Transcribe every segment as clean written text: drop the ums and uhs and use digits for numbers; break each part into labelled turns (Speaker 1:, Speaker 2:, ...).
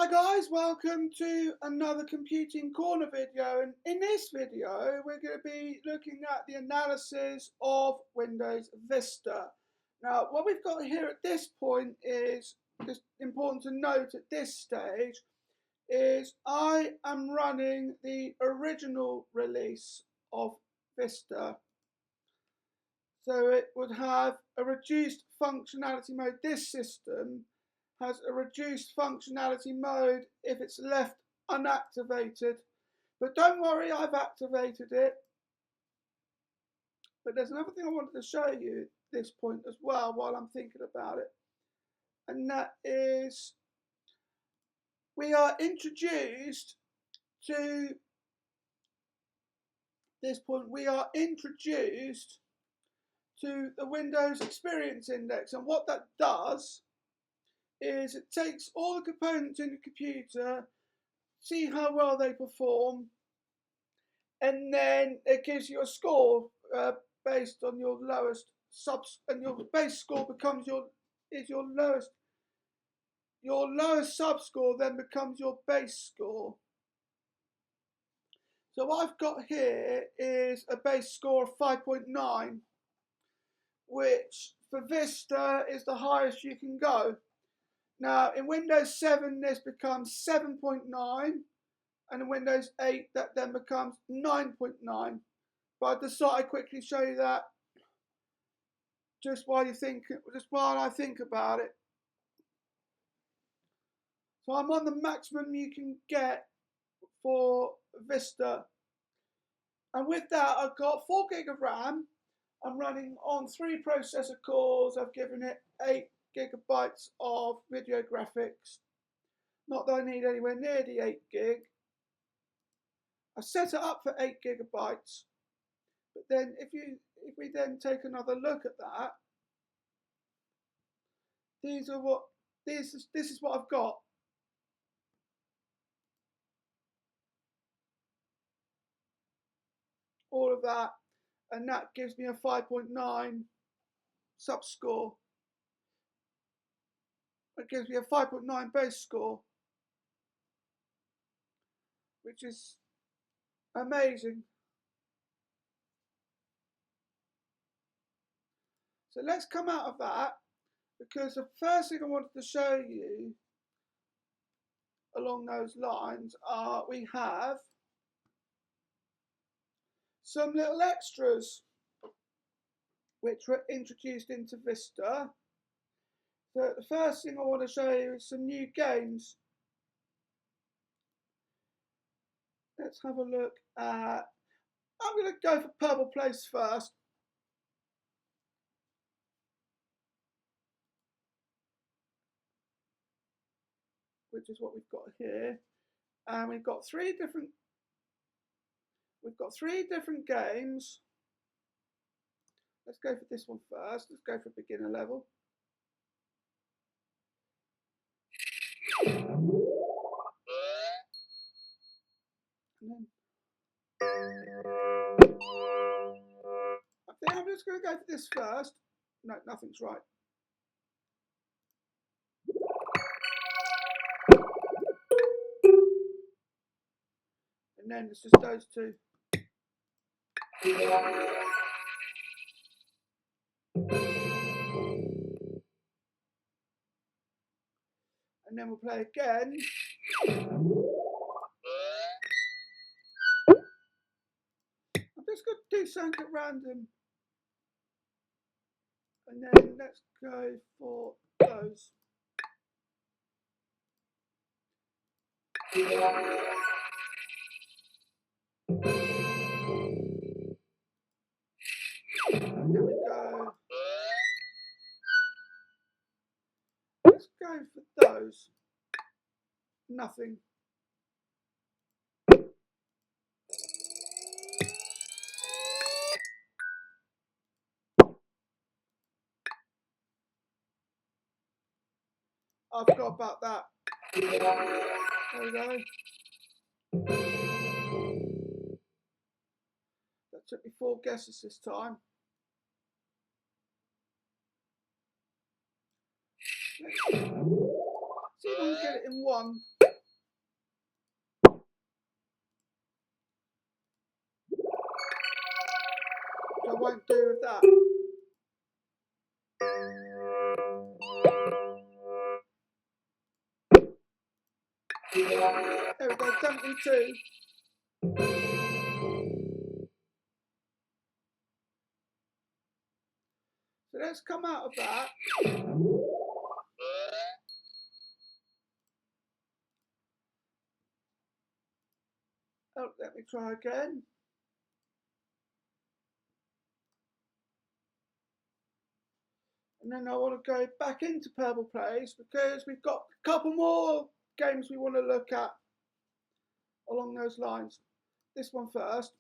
Speaker 1: Hi guys, welcome to another Computing Corner video, and in this video we're going to be looking at the analysis of Windows Vista. Now what we've got here at this point is just important to note at this stage is I am running the original release of Vista. So it would have a reduced functionality mode. This system has a reduced functionality mode if it's left unactivated. But don't worry, I've activated it. But there's another thing I wanted to show you at this point as well while I'm thinking about it. And that is we are introduced to this point, we are introduced to the Windows Experience Index. And what that does is it takes all the components in your computer, see how well they perform, and then it gives you a score based on your lowest subs, and your base score becomes your lowest. Your lowest sub score then becomes your base score. So what I've got here is a base score of 5.9, which for Vista is the highest you can go. Now, in Windows 7, this becomes 7.9, and in Windows 8, that then becomes 9.9. But I decided I'd quickly show you that just while I think about it. So I'm on the maximum you can get for Vista. And with that, I've got 4 gig of RAM. I'm running on 3 processor cores. I've given it 8 gigabytes of video graphics. Not that I need anywhere near the 8 gig. I set it up for 8 gigabytes. But then if we then take another look at that, this is what I've got. All of that, and that gives me a 5.9 sub score. It gives me a 5.9 base score, which is amazing. So let's come out of that, because the first thing I wanted to show you along those lines are we have some little extras which were introduced into Vista. So the first thing I want to show you is some new games. Let's have a look at, I'm going to go for Purple Place first. Which is what we've got here. And we've got three different games. Let's go for this one first. Let's go for beginner level. And then I think I'm just going to go for this first. No, nothing's right. And then it's just those two. And then we'll play again. I'm just going to do something at random. And then let's go for those. And there we go. Let's go for those. Nothing. I forgot about that. There we go. That took me 4 guesses this time. Let's see if I can get it in one. do with that. There we go, dumping 2. So let's come out of that. Oh, let me try again. And then I want to go back into Purple Place because we've got a couple more games we want to look at along those lines. This one first.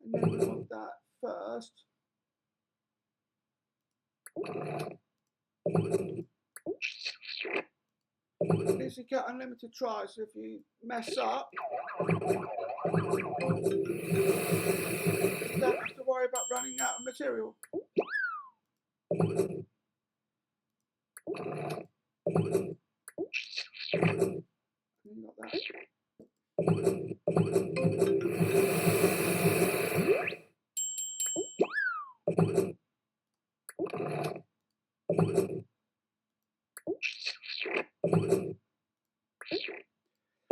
Speaker 1: And then we want that first. At least you get unlimited tries, so if you mess up, you don't have to worry about running out of material. You got that.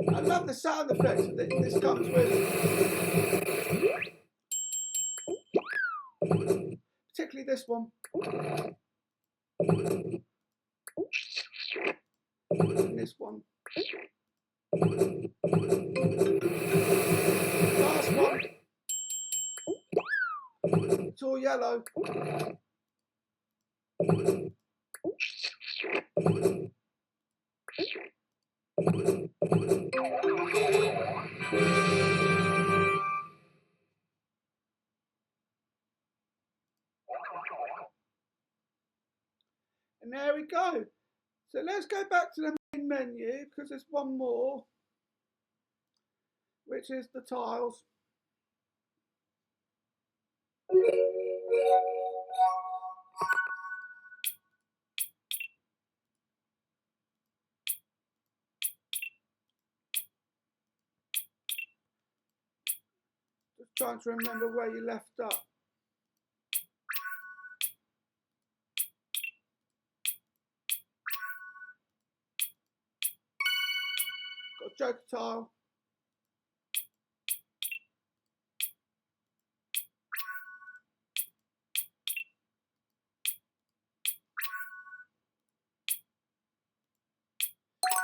Speaker 1: I love the sound effects that this comes with. Particularly this one. And this one. Last one. It's all yellow. And there we go. So let's go back to the main menu because there's one more, which is the tiles. Just trying to remember where you left up. Got a joker tile.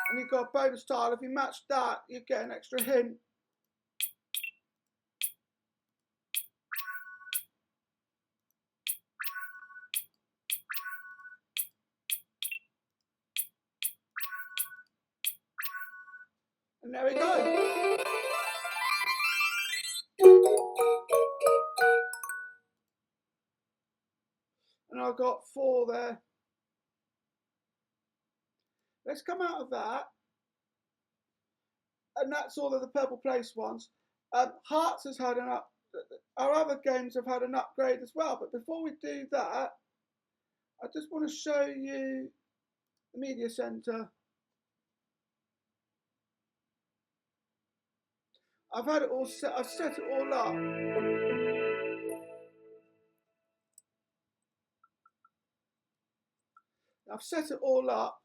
Speaker 1: And you've got a bonus tile. If you match that, you get an extra hint. And there we go. And I've got 4 there. Let's come out of that. And that's all of the Purple Place ones. Hearts has had an up. Our other games have had an upgrade as well. But before we do that, I just want to show you the media center. I've had it all set. I've set it all up. I've set it all up.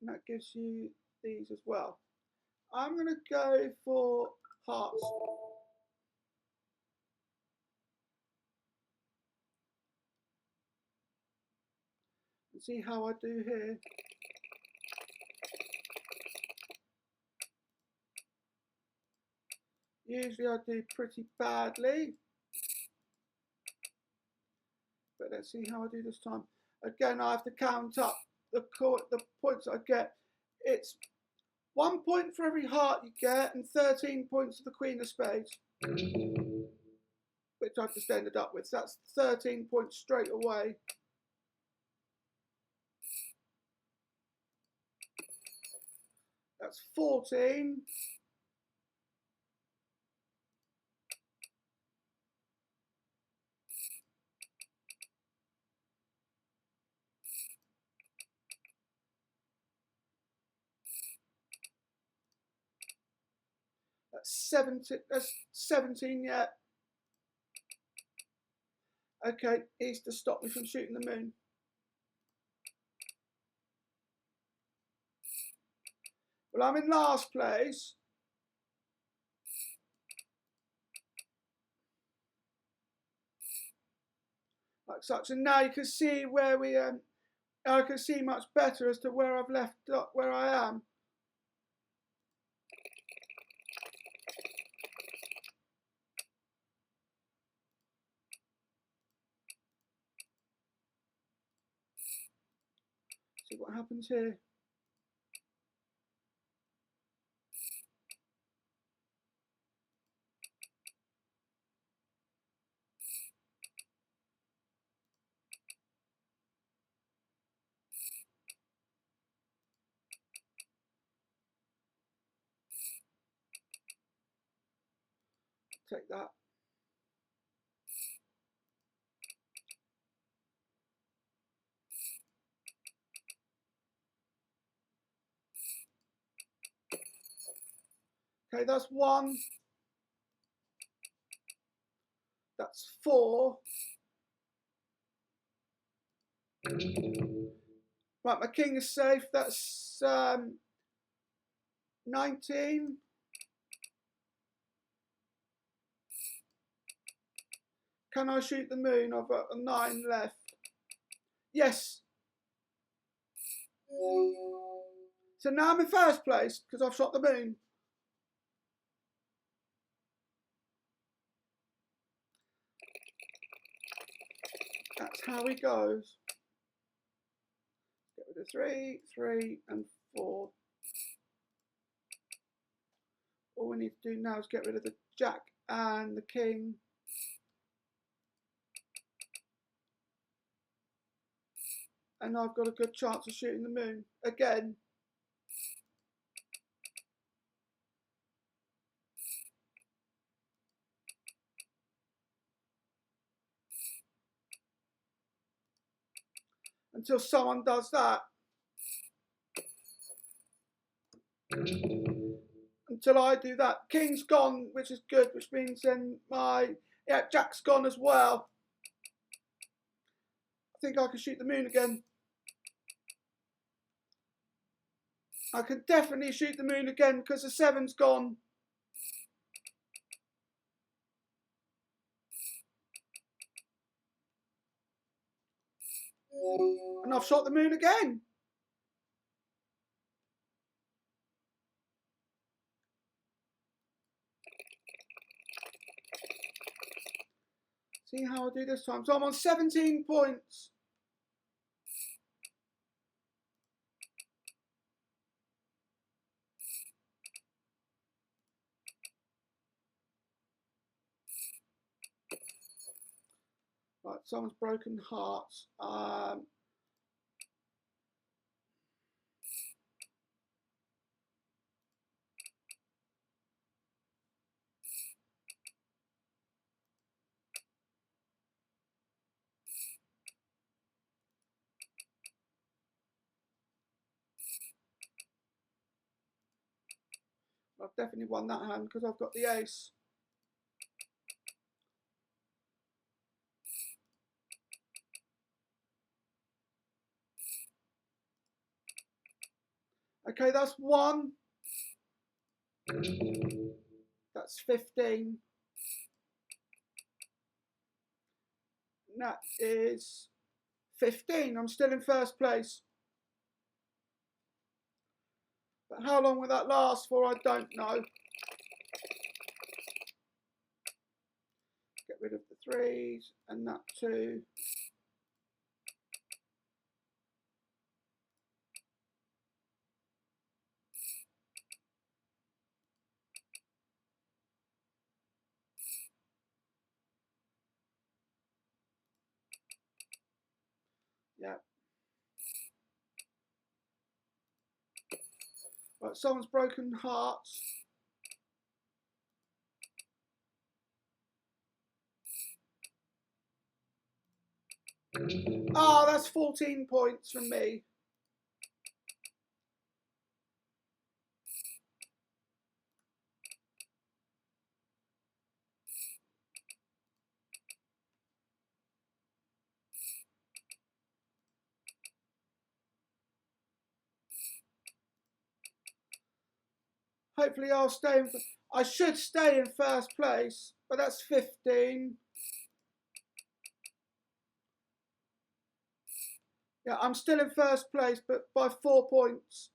Speaker 1: And that gives you these as well. I'm going to go for hearts. And see how I do here. Usually I do pretty badly. But let's see how I do this time. Again, I have to count up the points I get. It's 1 point for every heart you get and 13 points for the Queen of Spades, which I've just ended up with. So that's 13 points straight away. That's 14. That's 17 yet. Okay, he's to stop me from shooting the moon. Well, I'm in last place. Like such, and now you can see where we I can see much better as to where I've left where I am. See what happens here. Take that. Okay, that's 1. That's 4. Right, my king is safe. That's 19. Can I shoot the moon? I've got a 9 left. Yes. So now I'm in first place because I've shot the moon. That's how it goes. Get rid of 3, 3, and 4. All we need to do now is get rid of the jack and the king. And I've got a good chance of shooting the moon again. Until someone does that. Until I do that. King's gone, which is good, which means then jack's gone as well. I think I can shoot the moon again. I can definitely shoot the moon again because the 7's gone. And I've shot the moon again. See how I do this time. So I'm on 17 points. Right, someone's broken hearts. I've definitely won that hand because I've got the ace. Okay, that's 1. That's 15. And that is 15. I'm still in first place. But how long will that last for? I don't know. Get rid of the 3s and that 2. Yeah. Right, someone's broken hearts. Ah, that's 14 points from me. Hopefully I'll stay in, I should stay in first place, but that's 15. Yeah, I'm still in first place, but by 4 points.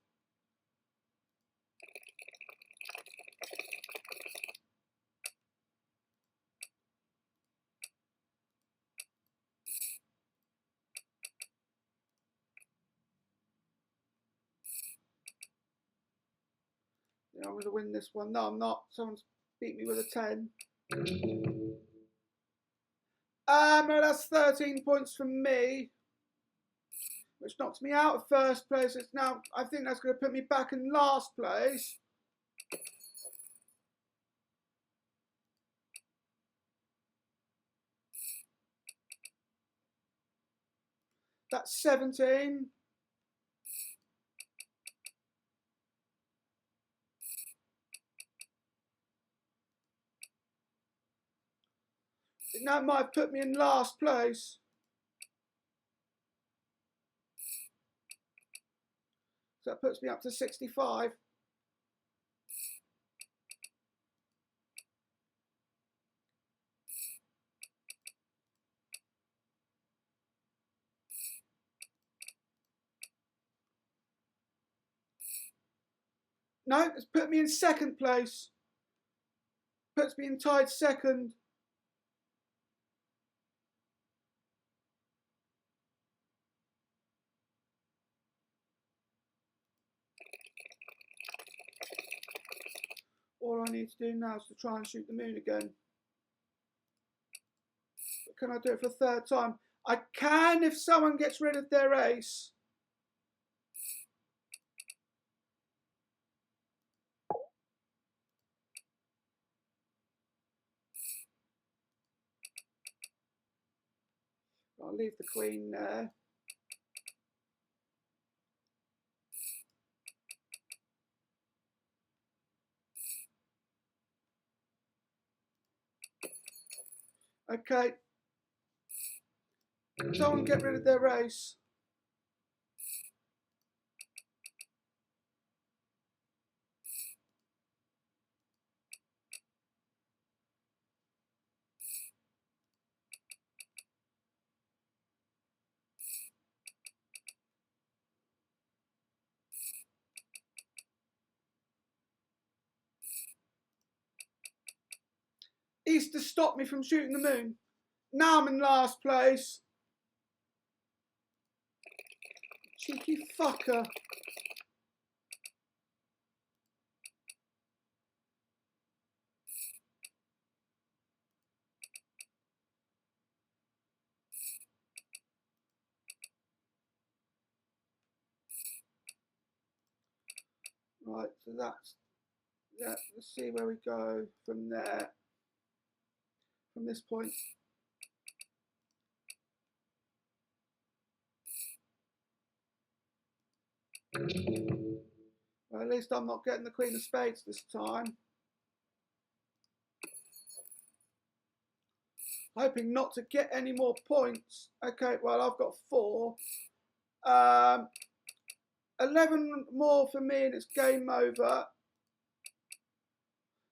Speaker 1: Yeah, I'm going to win this one. No, I'm not. Someone's beat me with a 10. No, that's 13 points from me, which knocks me out of first place. It's now, I think that's going to put me back in last place. That's 17. That might have put me in last place. So that puts me up to 65. No, it's put me in second place. Puts me in tied second. All I need to do now is to try and shoot the moon again. But can I do it for a third time? I can if someone gets rid of their ace. I'll leave the queen there. Okay. Someone get rid of their ace. He's to stop me from shooting the moon. Now I'm in last place. Cheeky fucker. Right, so that's, yeah, let's see where we go from there. From this point. Well, at least I'm not getting the queen of spades this time. Hoping not to get any more points. Okay, well, I've got 4. 11 more for me and it's game over.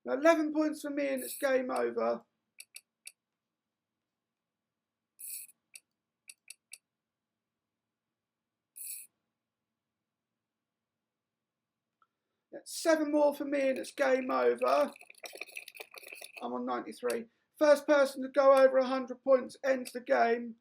Speaker 1: Now, 11 points for me and it's game over. That's 7 more for me and it's game over. I'm on 93. First person to go over 100 points ends the game.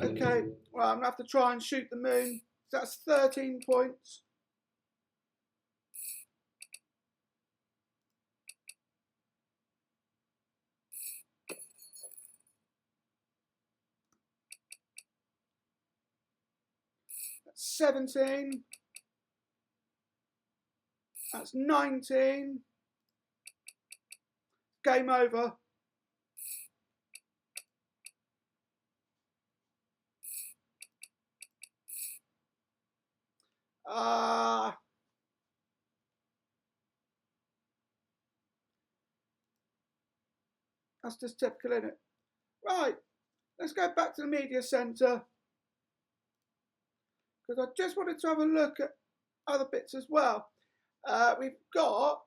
Speaker 1: Okay, well, I'm going to have to try and shoot the moon. So that's 13 points. That's 17. That's 19. game over. That's just typical, isn't it? Right, let's go back to the media centre, because I just wanted to have a look at other bits as well. We've got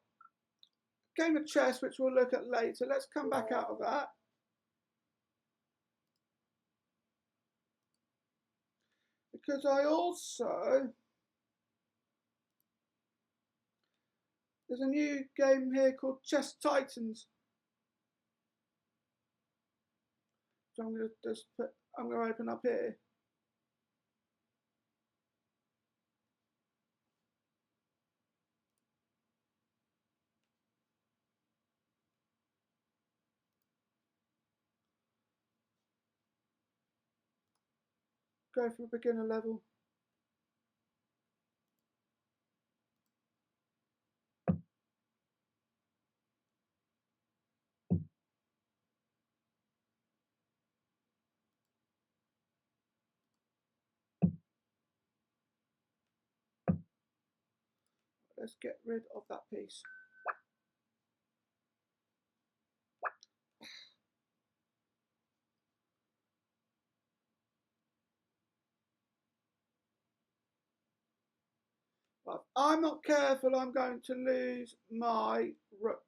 Speaker 1: a game of chess, which we'll look at later. Let's come back out of that. Because I also, there's a new game here called Chess Titans. So I'm going to open up here. Go for a beginner level. Let's get rid of that piece. But if I'm not careful, I'm going to lose my rook.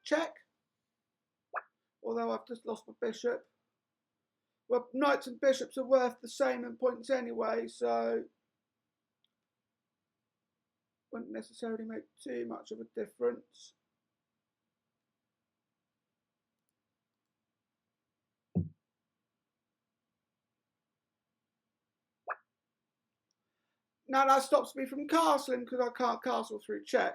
Speaker 1: Check. Although I've just lost my bishop. Well, knights and bishops are worth the same in points anyway, so wouldn't necessarily make too much of a difference. Now that stops me from castling because I can't castle through check.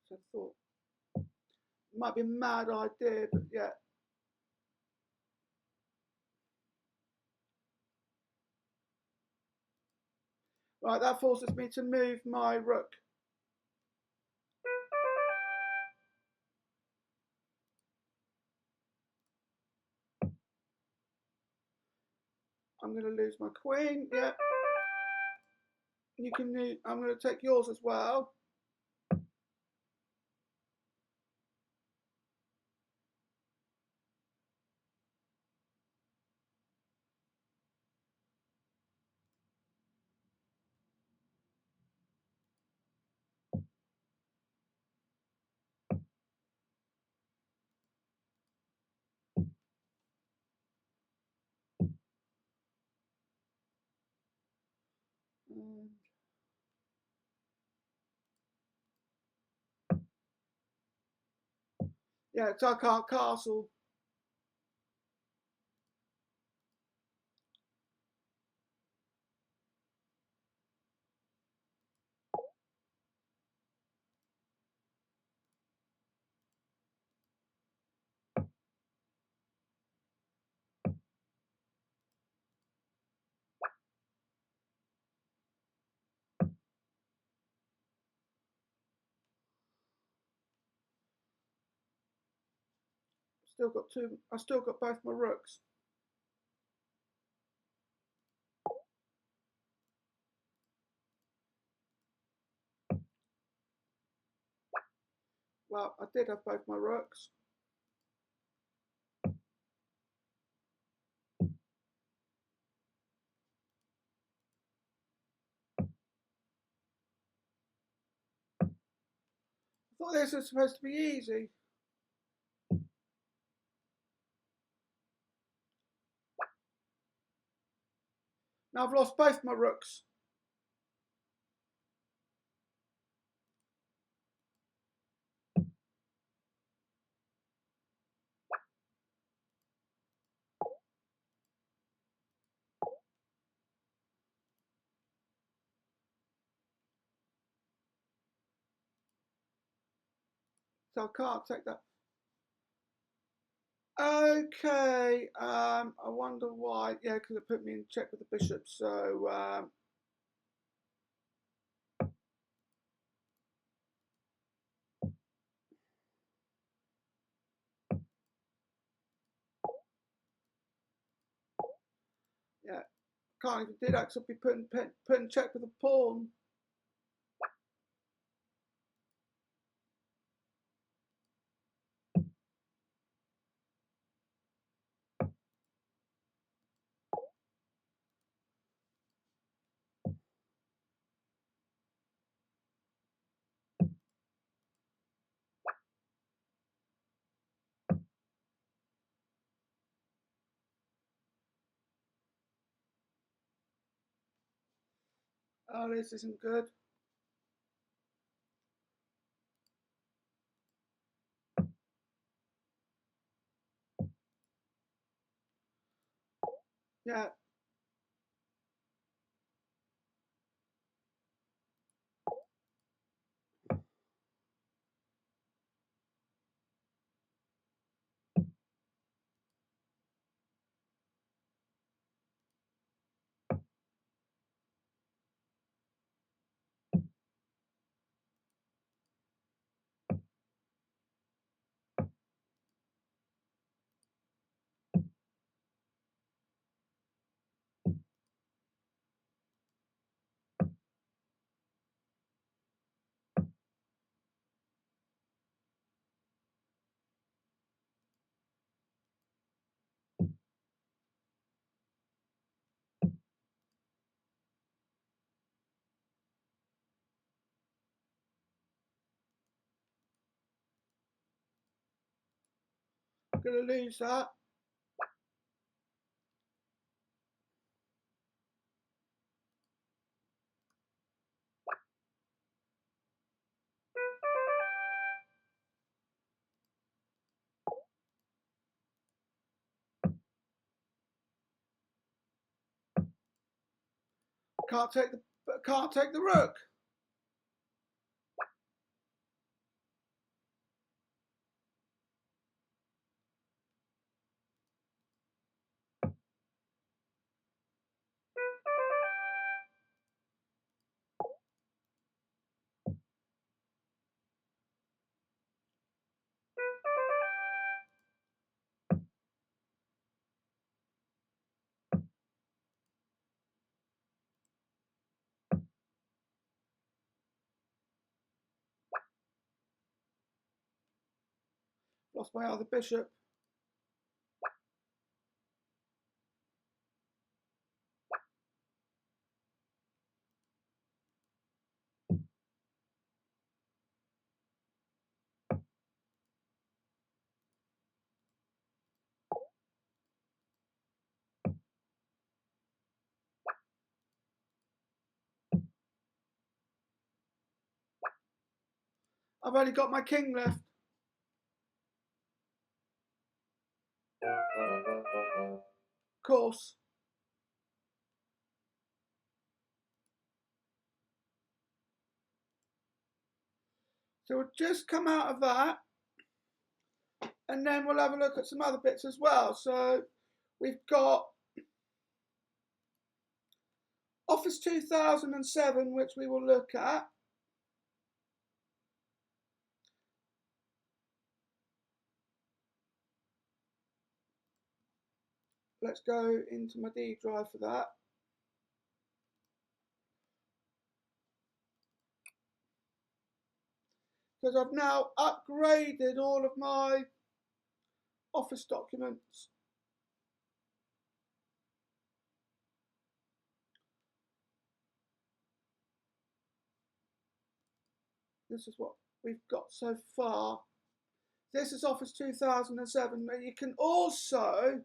Speaker 1: So I thought it might be a mad idea, but yeah. Right, that forces me to move my rook. I'm going to lose my queen. Yeah. You can. I'm going to take yours as well. Yeah, so I can't castle. Still got two. I still got both my rooks. Well, I did have both my rooks. thought this was supposed to be easy. Now I've lost both my rooks. So I can't take that. Okay, I wonder why. Yeah, because it put me in check with the bishop. So yeah, can't even do that because I'll be put in check with a pawn. Oh, this isn't good. Yeah. I'm gonna lose that. Can't take the rook. Lost my other bishop. I've only got my king left. Of course. So we'll just come out of that, and then we'll have a look at some other bits as well. So we've got Office 2007, which we will look at. Let's go into my D drive for that. Because I've now upgraded all of my Office documents. This is what we've got so far. This is Office 2007. You can also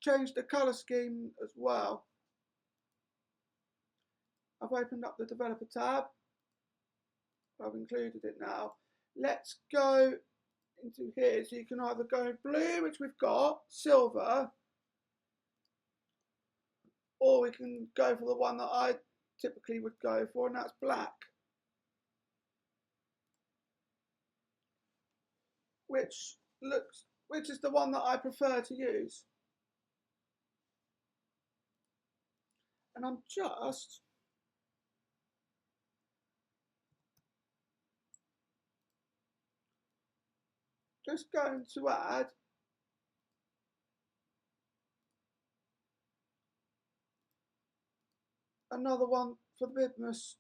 Speaker 1: change the color scheme as well. I've opened up the developer tab. I've included it now. Let's go into here. So you can either go blue, which we've got, silver, or we can go for the one that I typically would go for, and that's black, which is the one that I prefer to use. And I'm just going to add another one for the business.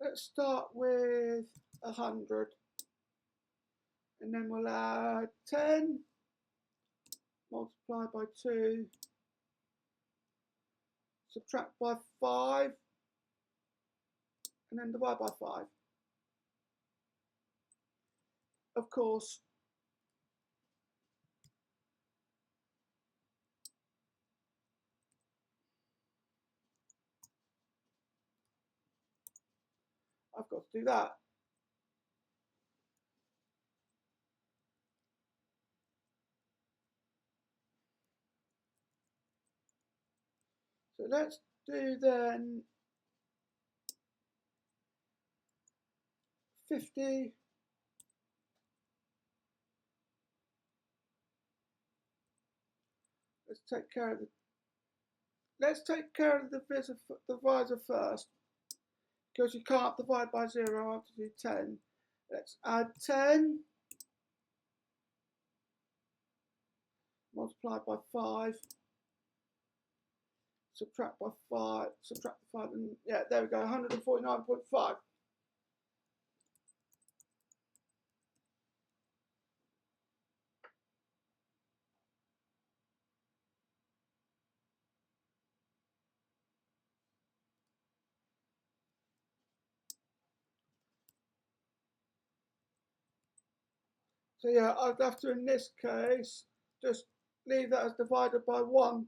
Speaker 1: Let's start with 100, and then we'll add 10, multiply by 2, subtract by 5, and then divide by 5. Of course, I've got to do that. So let's do then 50. Let's take care of the divisor first, because you can't divide by 0. I have to do 10. Let's add 10, multiply by 5, subtract by 5, subtract the 5, and yeah, there we go, 149.5. So yeah, I'd have to, in this case, just leave that as divided by 1.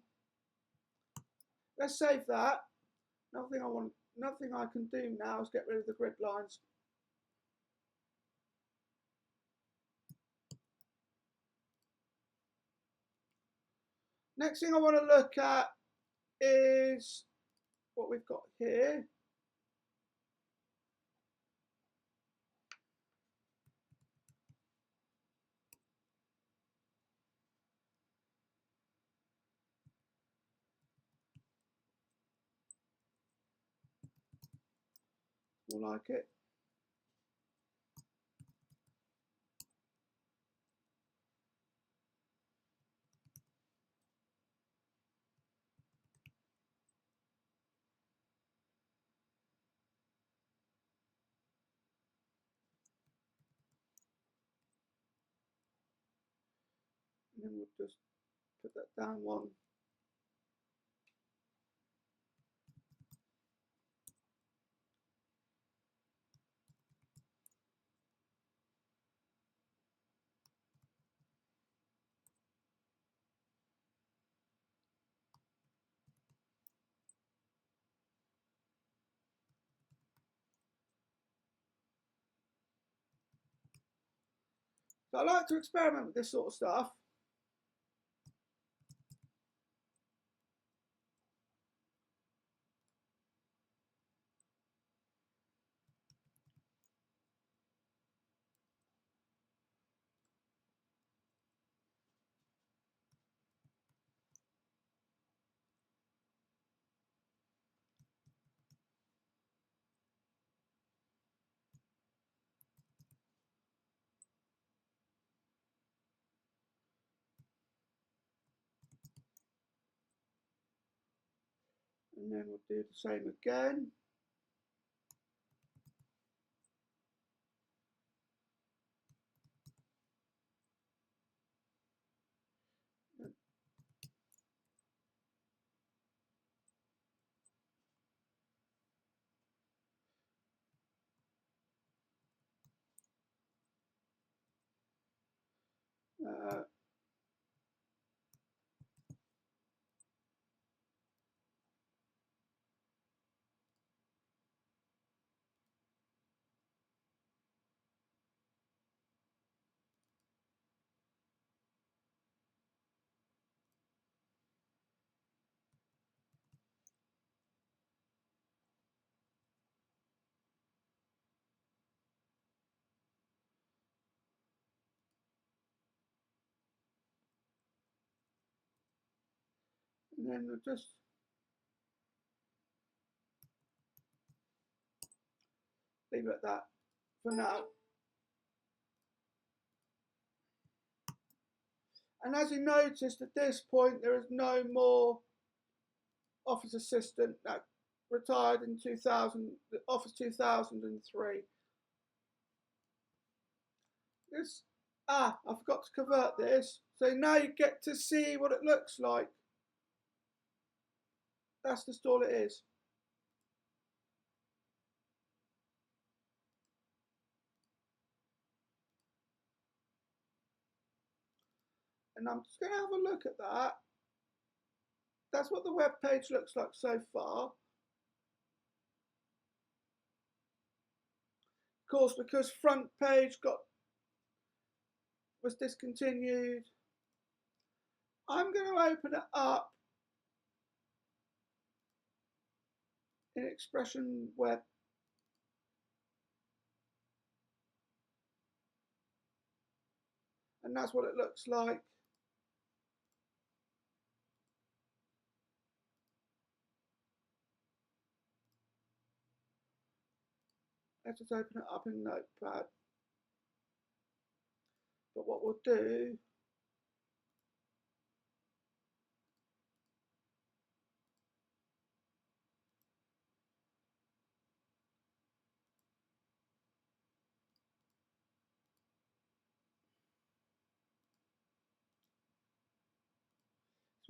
Speaker 1: Let's save that. Nothing I can do now is get rid of the grid lines. Next thing I want to look at is what we've got here. More like it. And then we'll just put that down 1. So I like to experiment with this sort of stuff. And then we'll do the same again. Uh, and then we'll just leave it at that for now. And as you noticed, at this point, there is no more Office Assistant that retired in Office 2003. I forgot to convert this. So now you get to see what it looks like. That's just all it is. And I'm just going to have a look at that. That's what the web page looks like so far. Of course, because front page was discontinued, I'm going to open it up in Expression Web. And that's what it looks like. Let's just open it up in Notepad. But what we'll do is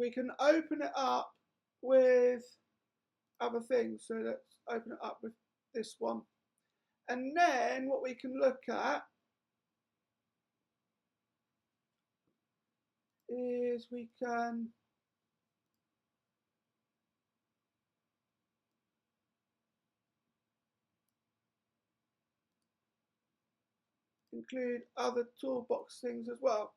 Speaker 1: we can open it up with other things. So let's open it up with this one. And then what we can look at is we can include other toolbox things as well.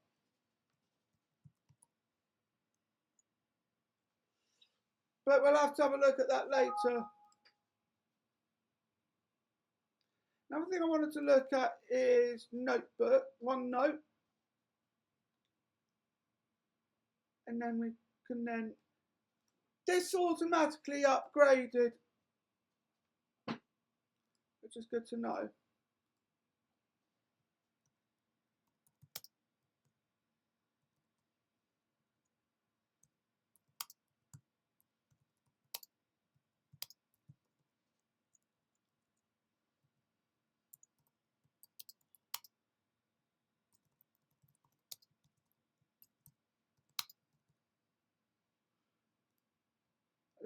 Speaker 1: But we'll have to have a look at that later. Another thing I wanted to look at is Notebook, OneNote. And then we can this automatically upgraded, which is good to know.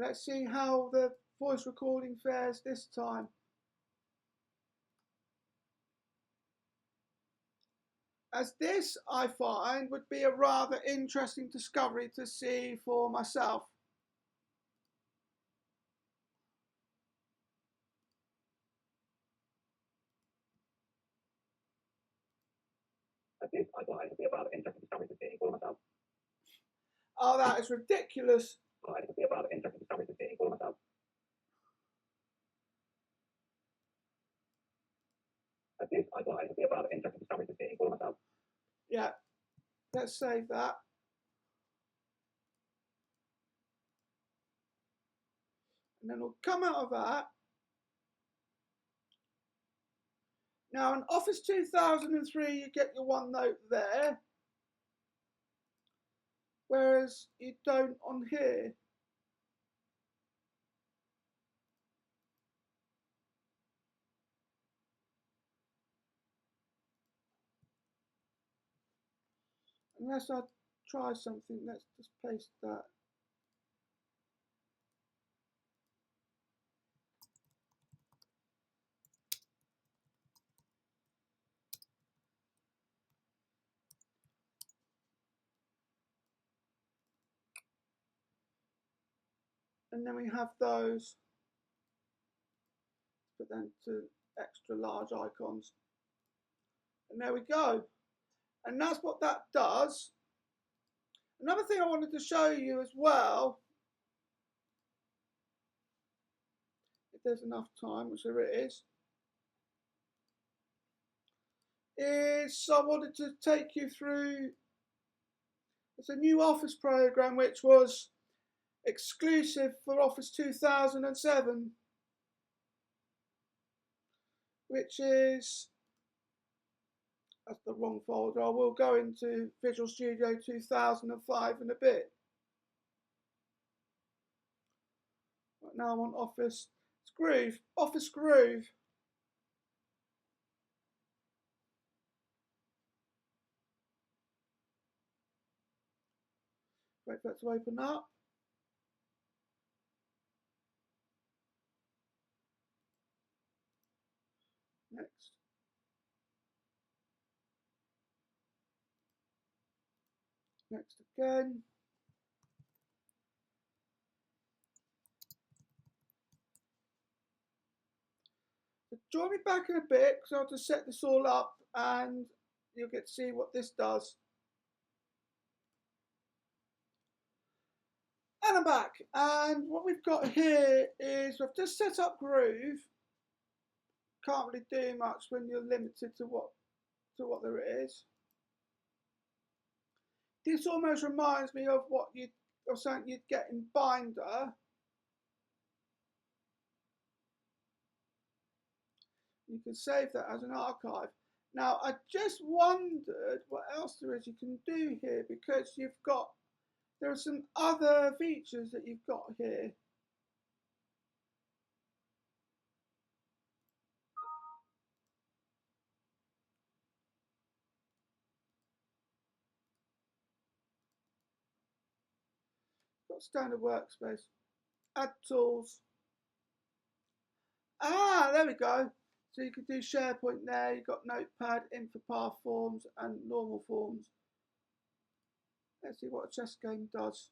Speaker 1: Let's see how the voice recording fares this time. As this, I find, would be a rather interesting discovery to see for myself. As this, I find, would be a rather interesting discovery to see for myself. Oh, that is ridiculous. It would be a rather interesting discovery to see for myself. As this, I find, would be a rather interesting discovery to see for myself. Yeah, let's save that. And then we'll come out of that. Now in Office 2003, you get your OneNote there, whereas you don't on here. Unless I try something, let's just paste that. And then we have those, but then to extra large icons. And there we go. And that's what that does. Another thing I wanted to show you as well, if there's enough time, which there is I wanted to take you through, it's a new Office program which was exclusive for Office 2007, which is, that's the wrong folder, I will go into Visual Studio 2005 in a bit. Right now I'm on Office Groove, Office Groove. Wait for that to open up. Next. Next again. So join me back in a bit because I'll just set this all up and you'll get to see what this does. And I'm back, and what we've got here is we've just set up Groove. Can't really do much when you're limited to what there is. This almost reminds me of something you'd get in Binder. You can save that as an archive. Now I just wondered what else there is you can do here, because there are some other features that you've got here. Got standard workspace, add tools. Ah, there we go. So you can do SharePoint there. You've got Notepad, Infopath forms, and normal forms. Let's see what a chess game does.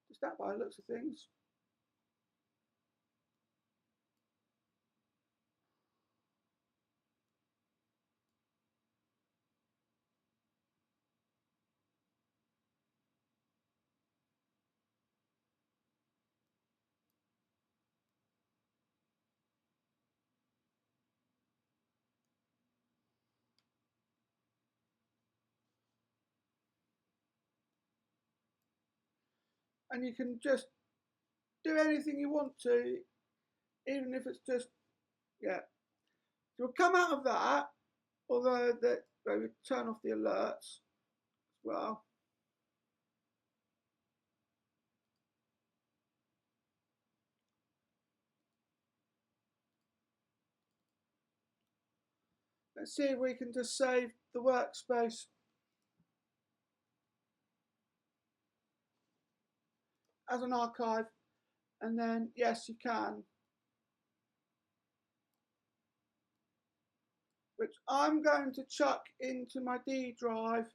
Speaker 1: Just that by the looks of things. And you can just do anything you want to, even if it's just, yeah. So we'll come out of that, although we turn off the alerts as well. Let's see if we can just save the workspace as an archive, and then yes, you can. Which I'm going to chuck into my D drive.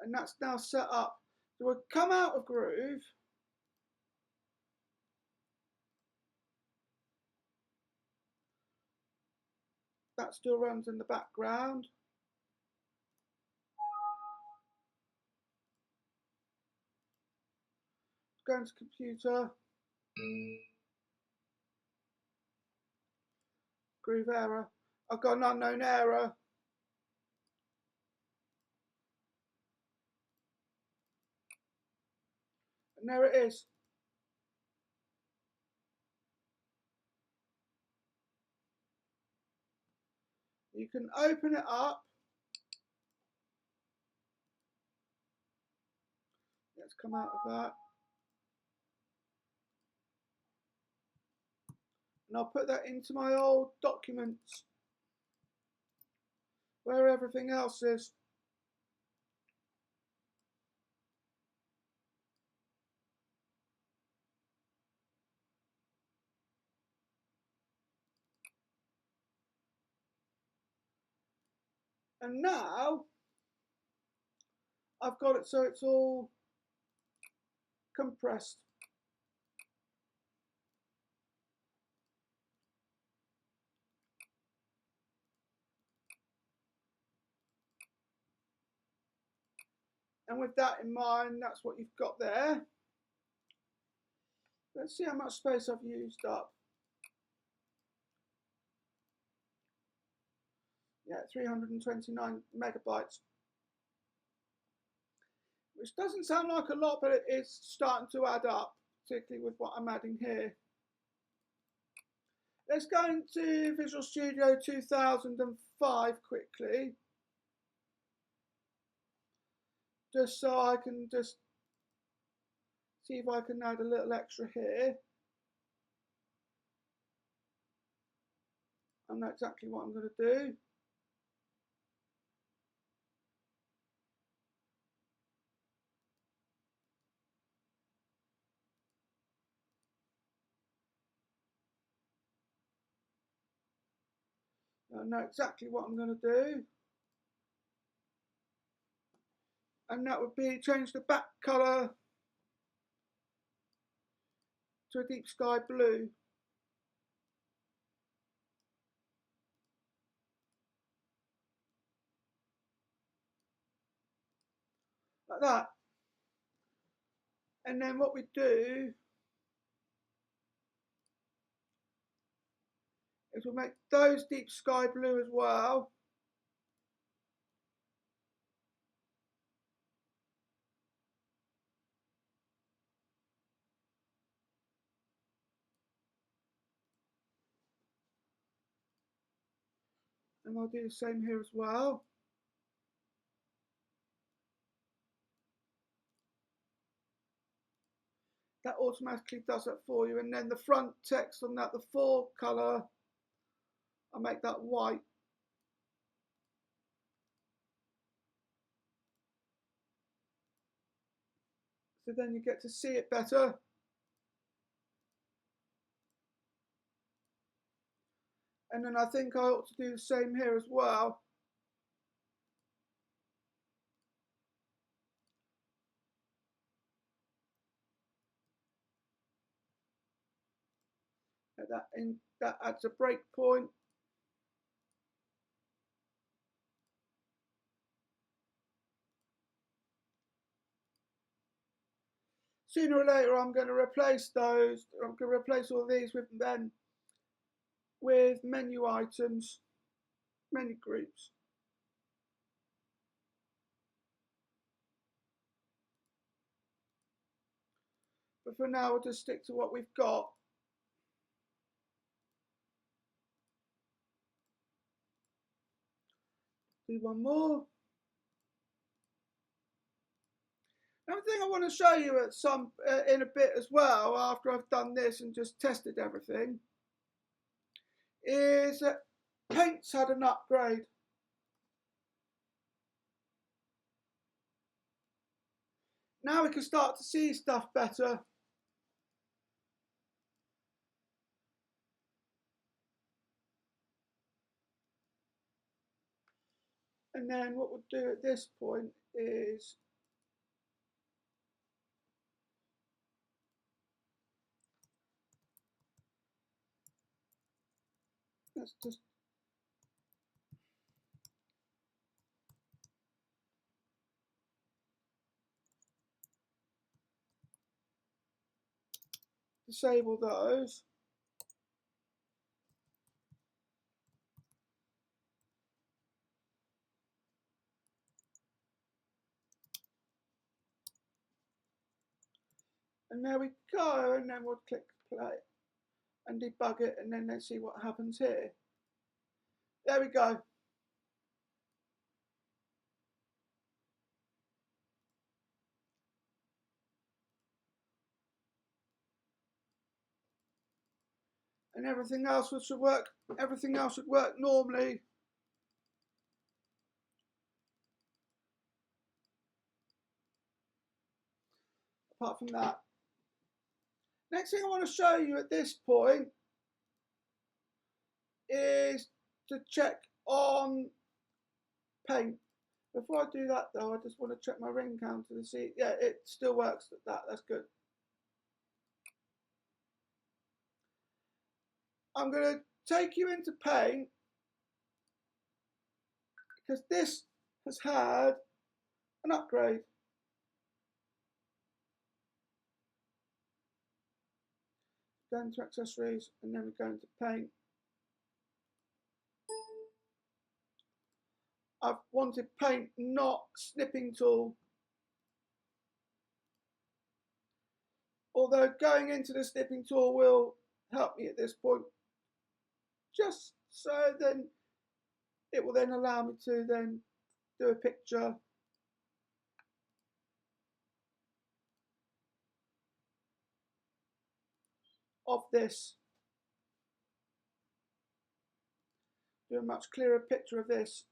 Speaker 1: And that's now set up. So we'll come out of Groove. That still runs in the background. Go into computer. Groove error. I've got an unknown error. And there it is. You can open it up. Let's come out of that. And I'll put that into my old documents where everything else is. And now I've got it so it's all compressed. And with that in mind, that's what you've got there. Let's see how much space I've used up. Yeah, 329 megabytes. Which doesn't sound like a lot, but it is starting to add up, particularly with what I'm adding here. Let's go into Visual Studio 2005 quickly. Just so I can just see if I can add a little extra here. I know exactly what I'm going to do. I know exactly what I'm going to do. And that would be change the back colour to a deep sky blue. Like that. And then what we do is we'll make those deep sky blue as well. And I'll do the same here as well. That automatically does it for you. And then the front text on that, the full colour, I'll make that white. So then you get to see it better. And then I think I ought to do the same here as well. That adds a break point. Sooner or later, I'm going to replace those. I'm going to replace all these with menu items, menu groups. But for now, we'll just stick to what we've got. Do one more. Another thing I want to show you in a bit as well, after I've done this and just tested everything, is that Paint's had an upgrade. Now we can start to see stuff better. And then what we'll do at this point is let's just disable those. And there we go, and then we'll click play and debug it, and then let's see what happens here. There we go. And everything else should work. Everything else should work normally. Apart from that. Next thing I want to show you at this point is to check on paint. Before I do that though, I just want to check my ring counter to see, yeah, it still works at that, that's good. I'm going to take you into paint because this has had an upgrade. Go into accessories and then we go into paint. I've wanted paint, not snipping tool. Although going into the snipping tool will help me at this point. Just so then it will then allow me to then do a picture of this. Do a much clearer picture of this.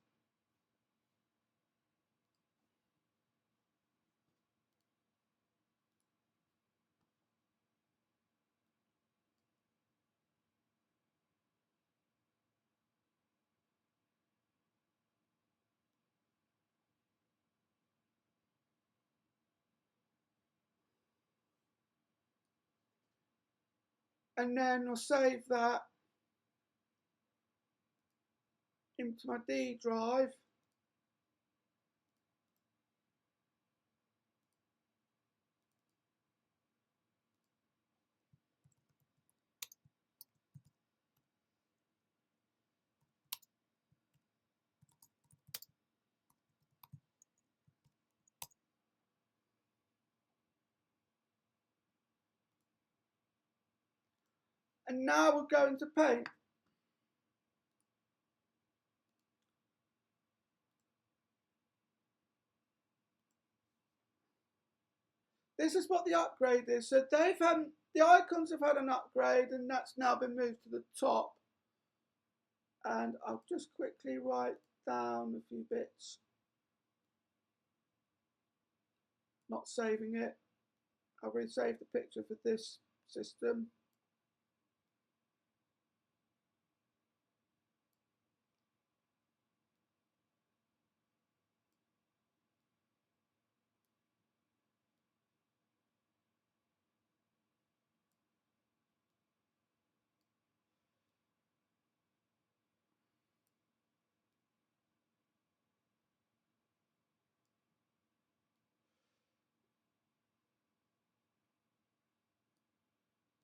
Speaker 1: And then I'll save that into my D drive. And now we'll go into paint. This is what the upgrade is. So they've had, the icons have had an upgrade and that's now been moved to the top. And I'll just quickly write down a few bits. Not saving it. I'll resave the picture for this system.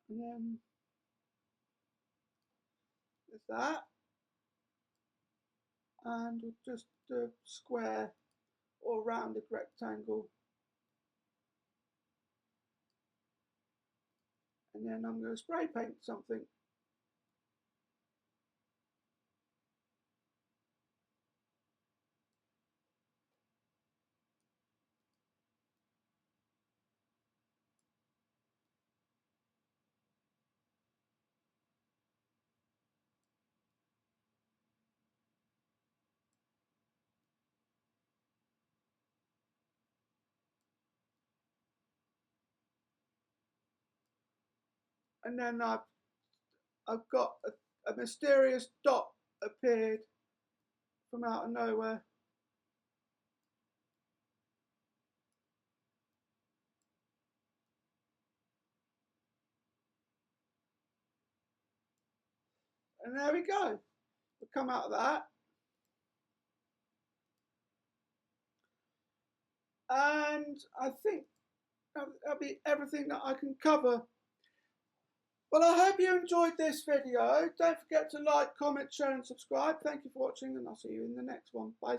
Speaker 1: And then there's that. And we'll just do a square or rounded rectangle. And then I'm going to spray paint something. And then I've got a mysterious dot appeared from out of nowhere. And there we go. We'll come out of that. And I think that'll be everything that I can cover. Well, I hope you enjoyed this video. Don't forget to like, comment, share and subscribe. Thank you for watching and I'll see you in the next one. Bye.